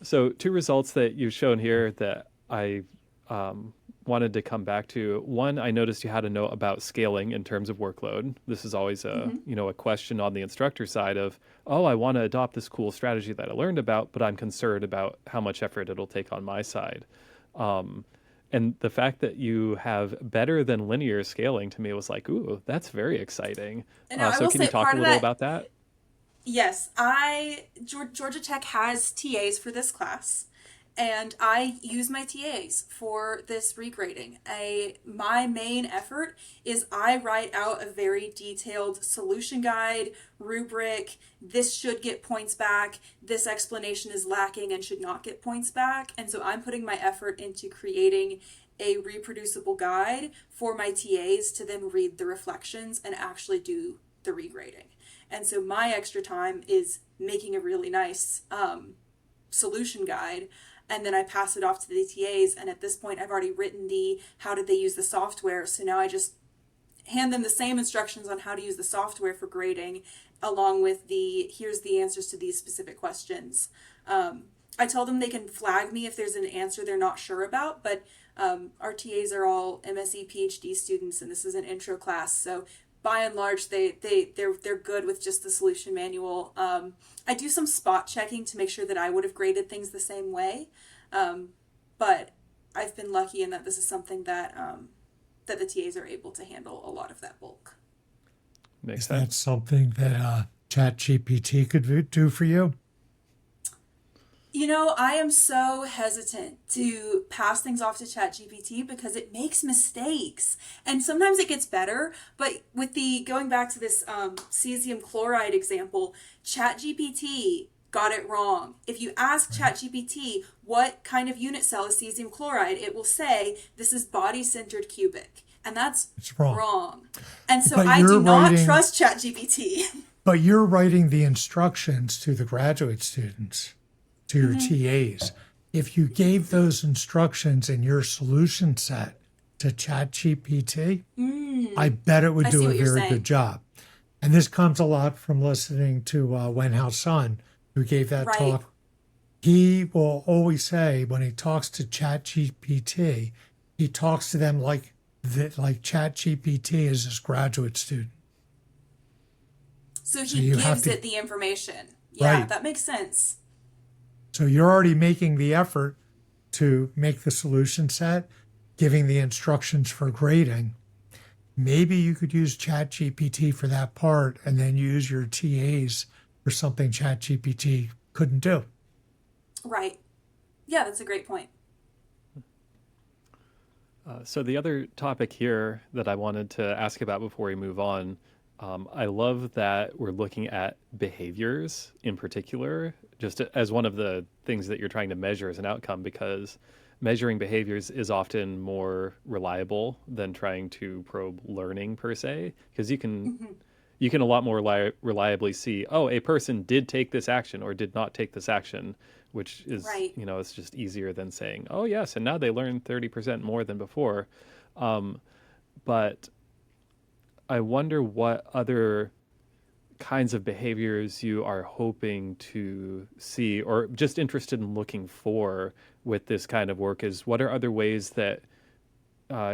So, two results that you've shown here that I wanted to come back to. One, I noticed you had a note about scaling in terms of workload. This is always a question on the instructor side of, oh, I want to adopt this cool strategy that I learned about, but I'm concerned about how much effort it'll take on my side. And the fact that you have better than linear scaling to me was like, ooh, that's very exciting. And now I So will can you say talk part a of little that, about that? yes, Georgia Tech has TAs for this class, and I use my TAs for this regrading. My main effort is I write out a very detailed solution guide, rubric. This should get points back. This explanation is lacking and should not get points back. And so I'm putting my effort into creating a reproducible guide for my TAs to then read the reflections and actually do the regrading. And so my extra time is making a really nice solution guide, and then I pass it off to the TAs. And at this point, I've already written the how did they use the software. So now I just hand them the same instructions on how to use the software for grading, along with the here's the answers to these specific questions. I tell them they can flag me if there's an answer they're not sure about, but our TAs are all MSc PhD students, and this is an intro class, so by and large they're good with just the solution manual. I do some spot checking to make sure that I would have graded things the same way, but I've been lucky in that this is something that that the TAs are able to handle a lot of that bulk. Makes Is sense. that something that ChatGPT could do for you? You know, I am so hesitant to pass things off to ChatGPT because it makes mistakes. And sometimes it gets better, but with the going back to this cesium chloride example, ChatGPT got it wrong. If you ask ChatGPT what kind of unit cell is cesium chloride, it will say this is body-centered cubic. And that's It's wrong. wrong. And so But I do you're not writing- trust ChatGPT. But you're writing the instructions to the graduate students, to your TAs. If you gave those instructions in your solution set to ChatGPT, I bet it would I see do a what you're very saying. good job. And this comes a lot from listening to Wen Hao Sun, who gave that Right. talk he will always say when he talks to ChatGPT, he talks to them like ChatGPT is his graduate student. So So he you have gives to, it the information. Yeah, right. that makes sense. So you're already making the effort to make the solution set, giving the instructions for grading. Maybe you could use ChatGPT for that part and then use your TAs for something ChatGPT couldn't do. Right. Yeah, that's a great point. So the other topic here that I wanted to ask about before we move on, I love that we're looking at behaviors in particular, just as one of the things that you're trying to measure as an outcome, because measuring behaviors is often more reliable than trying to probe learning per se, because you can a lot more reliably see, oh, a person did take this action or did not take this action, which is, Right. it's just easier than saying, oh, yes, and now they learned 30% more than before. But I wonder what other kinds of behaviors you are hoping to see or just interested in looking for with this kind of work. Is what are other ways that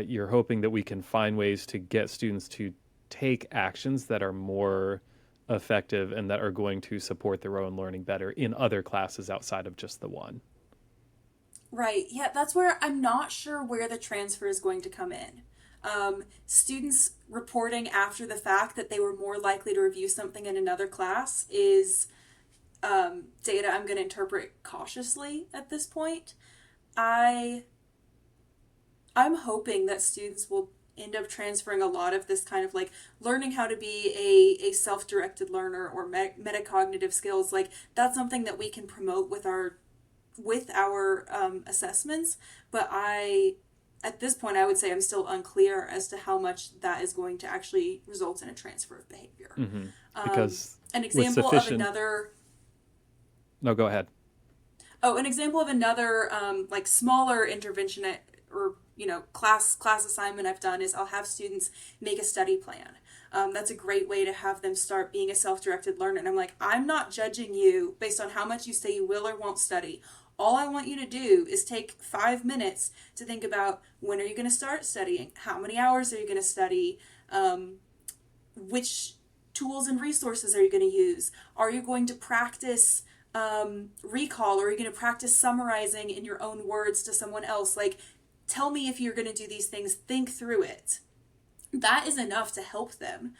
you're hoping that we can find ways to get students to take actions that are more effective and that are going to support their own learning better in other classes outside of just the one? Right. Yeah, that's where I'm not sure where the transfer is going to come in. Students reporting after the fact that they were more likely to review something in another class is data I'm going to interpret cautiously at this point. I I'm hoping that students will end up transferring a lot of this kind of like learning how to be a self-directed learner or metacognitive skills. Like that's something that we can promote with our assessments. But at this point, I would say I'm still unclear as to how much that is going to actually result in a transfer of behavior. Hmm. Um, Because an with example of sufficient, another no, go ahead. Oh, an example of another like smaller intervention or class assignment I've done is I'll have students make a study plan. That's a great way to have them start being a self-directed learner. And I'm like, I'm not judging you based on how much you say you will or won't study. All I want you to do is take 5 minutes to think about when are you going to start studying? How many hours are you going to study? Which tools and resources are you going to use? Are you going to practice recall, or are you going to practice summarizing in your own words to someone else? Like, tell me if you're going to do these things, think through it. That is enough to help them.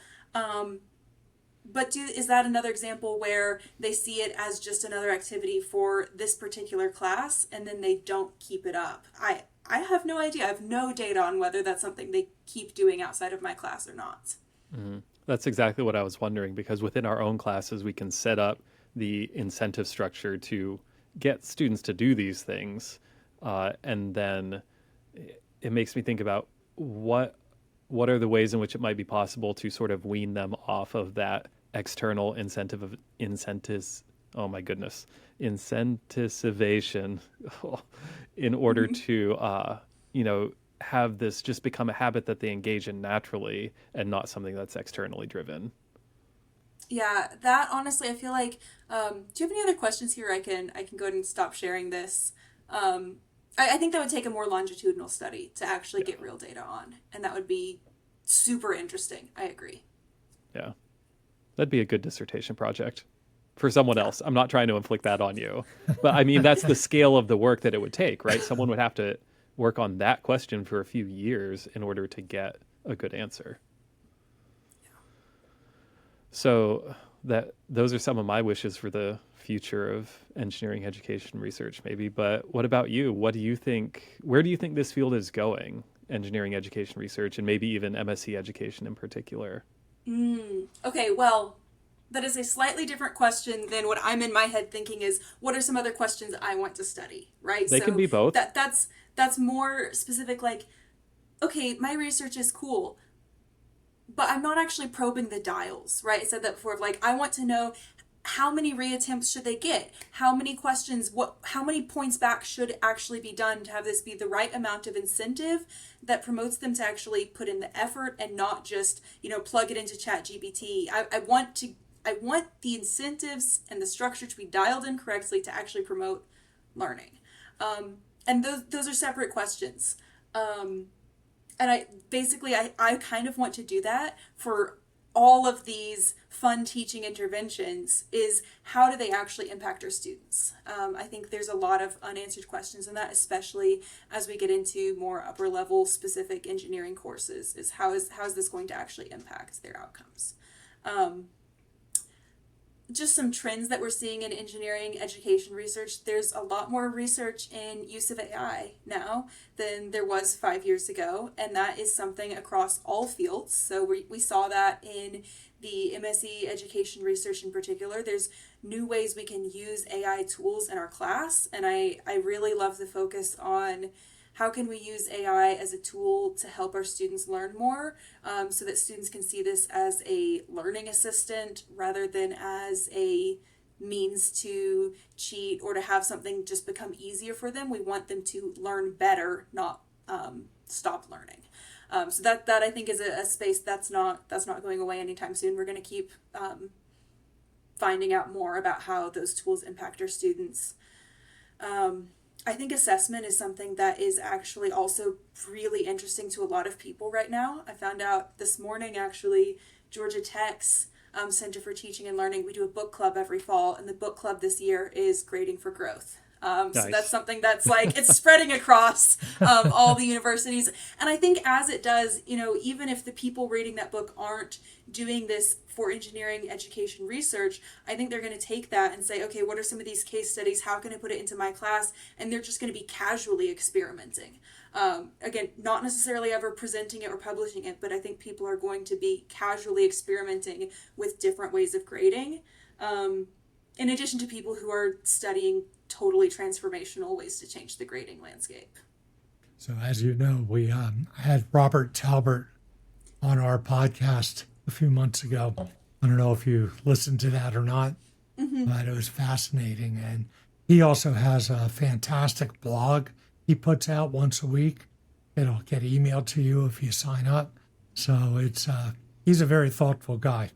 But is that another example where they see it as just another activity for this particular class and then they don't keep it up? I have no idea. I have no data on whether that's something they keep doing outside of my class or not. Hmm. That's exactly what I was wondering, because within our own classes, we can set up the incentive structure to get students to do these things. And then it makes me think about what are the ways in which it might be possible to sort of wean them off of that external incentive of incentives. Oh my goodness, incentivization, in order to have this just become a habit that they engage in naturally and not something that's externally driven. Yeah, that honestly, I feel like. Do you have any other questions here? I can go ahead and stop sharing this. I think that would take a more longitudinal study to actually Yeah. get real data on, and that would be super interesting. I agree. Yeah. That'd be a good dissertation project for someone Yeah. else. I'm not trying to inflict that on you. But I mean, that's the scale of the work that it would take, right? Someone would have to work on that question for a few years in order to get a good answer. So that those are some of my wishes for the future of engineering education research maybe. But what about you? What do you think, where do you think this field is going? Engineering education research and maybe even MSc education in particular. Okay, well, that is a slightly different question than what I'm in my head thinking is what are some other questions I want to study, right? They can So be both. that's more specific like okay, my research is cool, but I'm not actually probing the dials, right? I said that before. Like, I want to know how many reattempts should they get? How many questions, how many points back should actually be done to have this be the right amount of incentive that promotes them to actually put in the effort and not just, plug it into ChatGPT. I want the incentives and the structure to be dialed in correctly to actually promote learning? And those are separate questions. And I kind of want to do that for all of these fun teaching interventions. Is how do they actually impact our students? I think there's a lot of unanswered questions in that, especially as we get into more upper level specific engineering courses, is how is this going to actually impact their outcomes? Just some trends that we're seeing in engineering education research. There's a lot more research in use of AI now than there was 5 years ago, and that is something across all fields. So we saw that in the MSE education research in particular. There's new ways we can use AI tools in our class, and I really love the focus on how can we use AI as a tool to help our students learn more, so that students can see this as a learning assistant rather than as a means to cheat or to have something just become easier for them. We want them to learn better, not stop learning. So that I think is a space that's not going away anytime soon. We're going to keep finding out more about how those tools impact our students. I think assessment is something that is actually also really interesting to a lot of people right now. I found out this morning, actually, Georgia Tech's Center for Teaching and Learning, we do a book club every fall, and the book club this year is Grading for Growth. Nice. So that's something that's like, it's spreading across all the universities. And I think as it does, even if the people reading that book aren't doing this for engineering education research, I think they're going to take that and say, okay, what are some of these case studies? How can I put it into my class? And they're just going to be casually experimenting. Again, not necessarily ever presenting it or publishing it, but I think people are going to be casually experimenting with different ways of grading. In addition to people who are studying totally transformational ways to change the grading landscape. So as you know, we had Robert Talbert on our podcast a few months ago. I don't know if you listened to that or not, but it was fascinating. And he also has a fantastic blog he puts out once a week. It'll get emailed to you if you sign up. So it's he's a very thoughtful guy.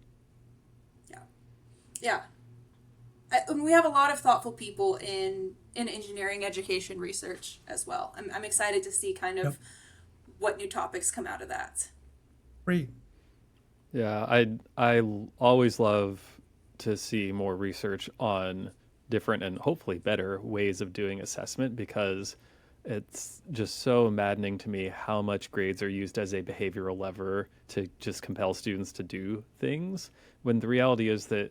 Yeah. We have a lot of thoughtful people in engineering education research as well. I'm excited to see kind of what new topics come out of that. Great. Yeah, I always love to see more research on different and hopefully better ways of doing assessment, because it's just so maddening to me how much grades are used as a behavioral lever to just compel students to do things, when the reality is that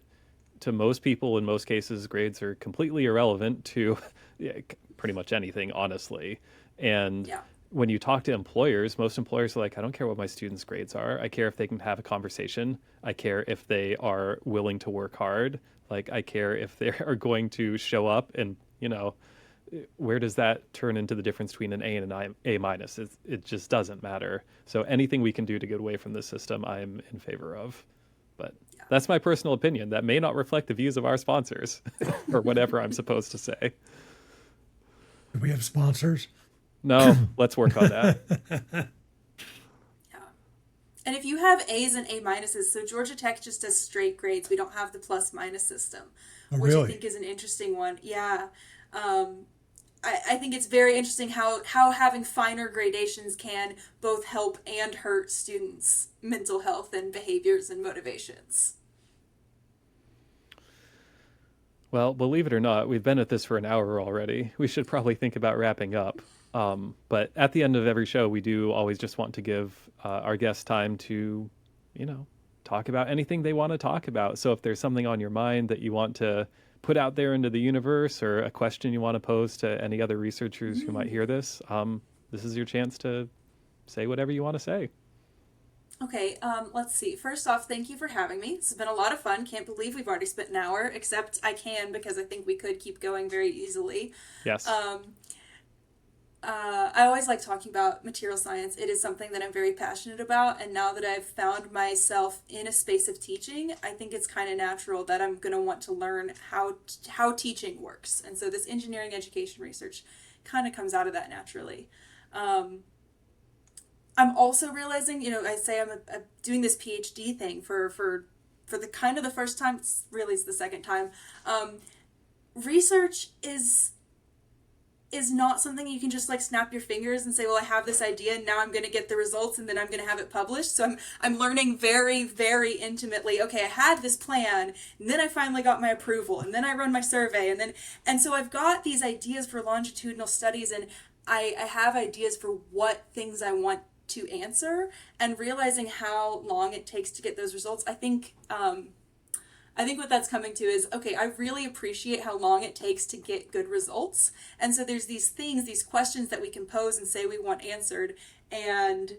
to most people, in most cases, grades are completely irrelevant to pretty much anything, honestly. And when you talk to employers, most employers are like, I don't care what my students' grades are. I care if they can have a conversation. I care if they are willing to work hard. Like, I care if they are going to show up. And, where does that turn into the difference between an A and an A minus? It just doesn't matter. So anything we can do to get away from this system, I'm in favor of. But that's my personal opinion. That may not reflect the views of our sponsors or whatever I'm supposed to say. Do we have sponsors? No, let's work on that. And if you have A's and A minuses, so Georgia Tech just does straight grades. We don't have the plus minus system, which I think is an interesting one. Yeah. I think it's very interesting how having finer gradations can both help and hurt students' mental health and behaviors and motivations. Well, believe it or not, we've been at this for an hour already. We should probably think about wrapping up. But at the end of every show, we do always just want to give our guests time to, talk about anything they want to talk about. So if there's something on your mind that you want to put out there into the universe, or a question you want to pose to any other researchers who might hear this, this is your chance to say whatever you want to say. Okay, let's see. First off, thank you for having me. It's been a lot of fun. Can't believe we've already spent an hour, except I can, because I think we could keep going very easily. Yes. I always like talking about material science. It is something that I'm very passionate about, and now that I've found myself in a space of teaching, I think it's kind of natural that I'm going to want to learn how teaching works. And so this engineering education research kind of comes out of that naturally. I'm also realizing, I say I'm doing this PhD thing for the kind of the first time. It's the second time. Research is is not something you can just like snap your fingers and say, well, I have this idea and now I'm going to get the results and then I'm going to have it published. So I'm learning very, very intimately. Okay, I had this plan and then I finally got my approval and then I run my survey and so I've got these ideas for longitudinal studies, and I have ideas for what things I want to answer, and realizing how long it takes to get those results. I think what that's coming to is, okay, I really appreciate how long it takes to get good results. And so there's these things, these questions that we can pose and say we want answered, and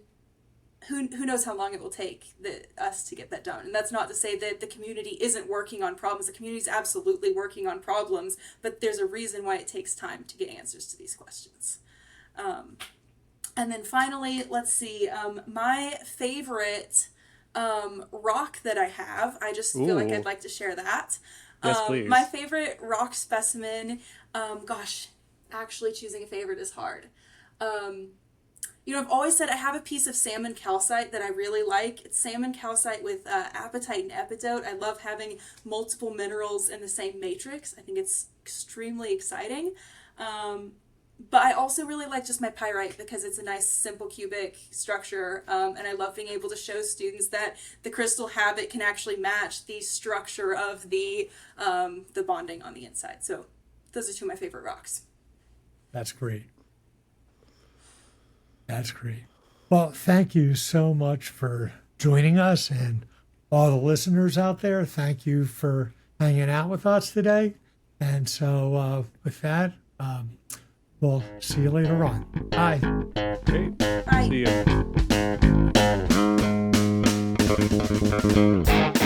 who knows how long it will take us to get that done. And that's not to say that the community isn't working on problems. The community is absolutely working on problems, but there's a reason why it takes time to get answers to these questions. And then finally, let's see, my favorite rock that I have, I just feel like I'd like to share that. Yes, please. My favorite rock specimen, actually choosing a favorite is hard. I've always said I have a piece of salmon calcite that I really like. It's salmon calcite with apatite and epidote. I love having multiple minerals in the same matrix. I think it's extremely exciting. But I also really like just my pyrite because it's a nice simple cubic structure, and I love being able to show students that the crystal habit can actually match the structure of the bonding on the inside. So those are two of my favorite rocks. That's great. That's great. Well, thank you so much for joining us, and all the listeners out there, thank you for hanging out with us today. And so with that, we'll see you later on. Bye. Great. Bye. See you.